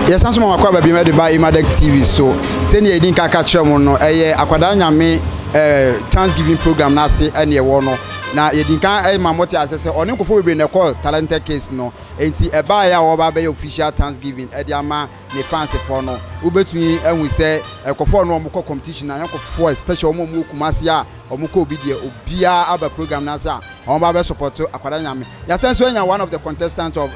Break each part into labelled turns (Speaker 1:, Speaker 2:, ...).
Speaker 1: Yes, I'm from Akwada be made by Emadek TV. So, send you didn't catch them on Akwada Nyame Thanksgiving program. Now say any one. Now you didn't catch my motor as I say. Only before we call talented case no. Enti a buyer or baby official Thanksgiving. Ediama ne fancy for no. Ubetumi and we say a for no more competition and for special momu kumasia or muko bidia obia aba program nasa. On baby support to Akwada Nyame. Yes, when you're one of the contestants of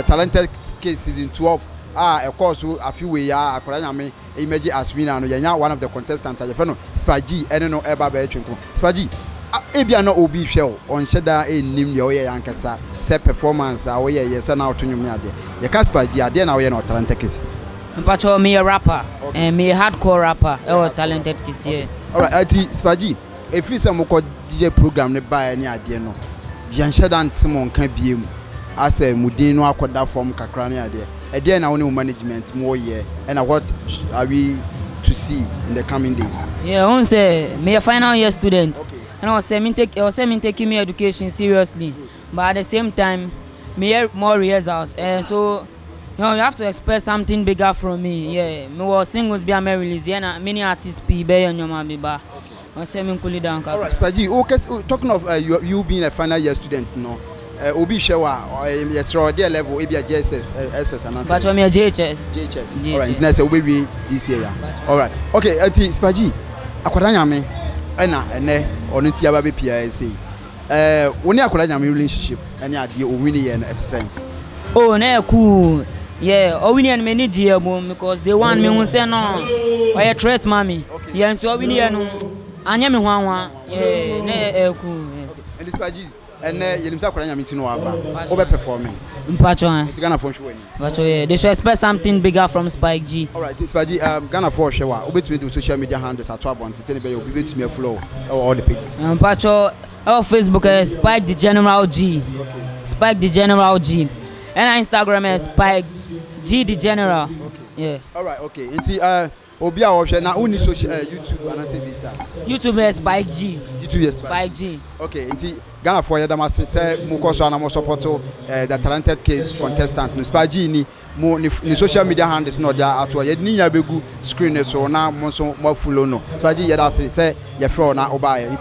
Speaker 1: talented case season 12. Of course, a few way Akwada Nyame image as winner. No, one of the contestants. You know, Spaji, I don't know about Betchenko. Spaji, Ebia no obi show on Shada a nim your yankasa, set performance, our yes, and out to you. You can't Spaji, I dare now you're not talented kids.
Speaker 2: But me a rapper, and me a hardcore rapper, or talented kids here.
Speaker 1: Alright, Spaji, if you some DJ program, the buy any idea no. Jan Shadan Simon can be as a Mudino Akwada from Kakrania there. Again, our new management more year, and what are we to see in the coming days? Yeah,
Speaker 2: I say me a final year student, okay. And I was taking me education seriously, but at the same time, me more rehearsals, and so you have to expect something bigger from me. Yeah, me was singles be a me release, yeah, many artists be on your mama ba. I say me cool it down.
Speaker 1: All right, Spaji. Okay, talking of you being a final year student, no. Obi Shewa or yes, dear level, maybe a JSS, SS, and
Speaker 2: but for me a JHS.
Speaker 1: All right, next will be this year. All right, okay, Spaji, Akwada Nyame, and on it, you have a PIC. When you Akwada Nyame relationship, and you are the winning at the same.
Speaker 2: Oh, no, cool. Yeah, Owini and many dear because they want me to say no. Or a threat, mommy. Yeah, and so Owini and Anyame Wawa. Yeah, cool.
Speaker 1: And this Spaji. And you know, Akwada Nyame no aba over performance.
Speaker 2: It's Ghana for sure. But they should expect something bigger from Spike G.
Speaker 1: All right, Spike G. Ghana for sure. Obetwe do social media handles at 12 to tell you be to me flow all the pages.
Speaker 2: Pacho, our Facebook is Spike the General G. Okay. Spike the General G. And our Instagram is Spike G the General. Okay. Yeah. All
Speaker 1: right. Okay. Inti Obia option now only social YouTube and I say visa.
Speaker 2: YouTube is Spike G.
Speaker 1: YouTube is
Speaker 2: Spike G.
Speaker 1: Okay. Inti Ghana for Yadama say Mukoso and Amo support the talented case contestant. No Spike G ni social media handles no there at all. Yedni ya begu screen so na mo so mo follow no. Spike G yada say ye fro na oba.
Speaker 3: Yeah.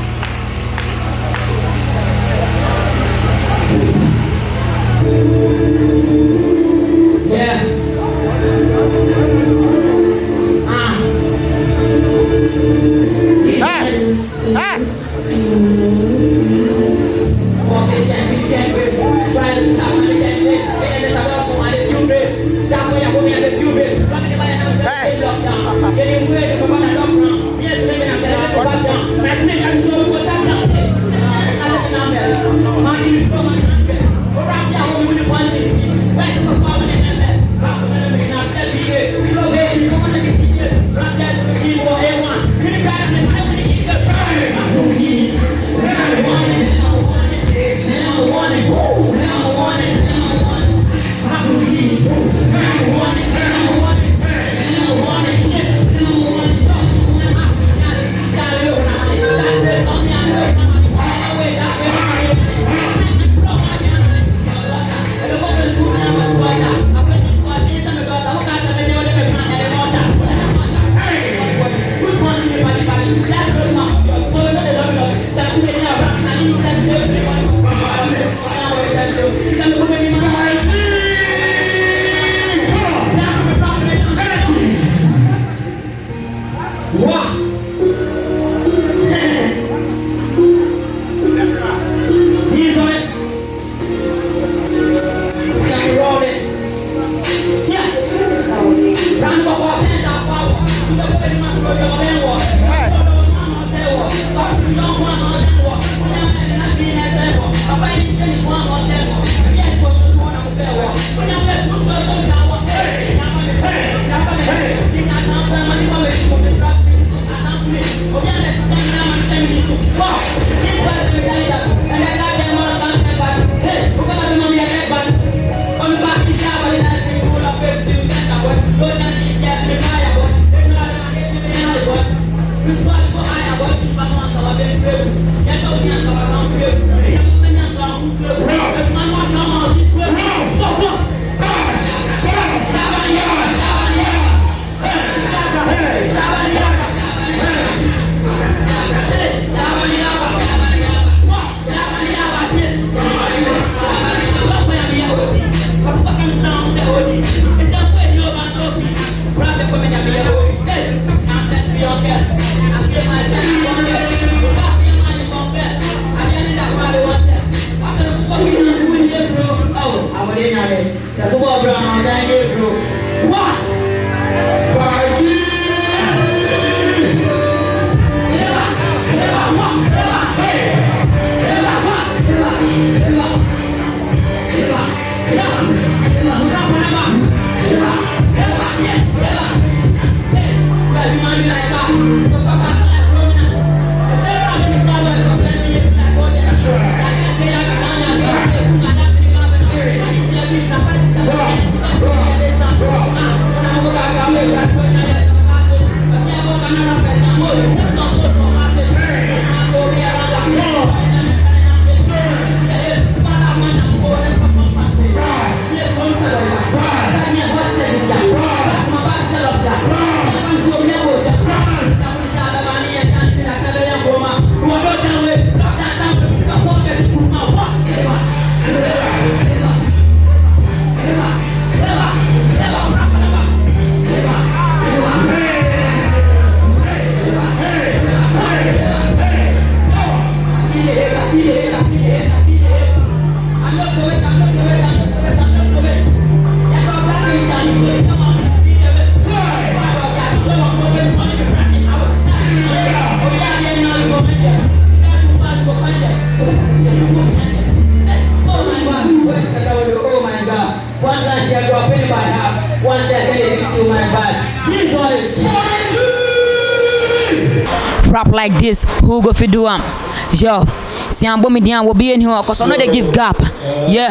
Speaker 2: Rap like this, who go fi do am? Yo, see I'm me down, will be in here, cause I know they give gap. Yeah.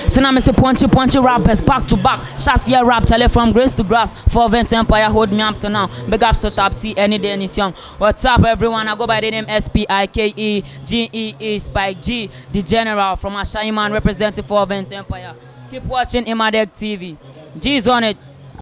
Speaker 2: So now me say punchy rappers back to back. Shots here rap, tell it from grace to grass. 420 Empire hold me up to now. Big ups to Top T any day in this young. What's up everyone? I go by the name SPIKEGEE Spike G, the general from Ashaiman representing 420 Empire. Keep watching Emadek TV. G's on it.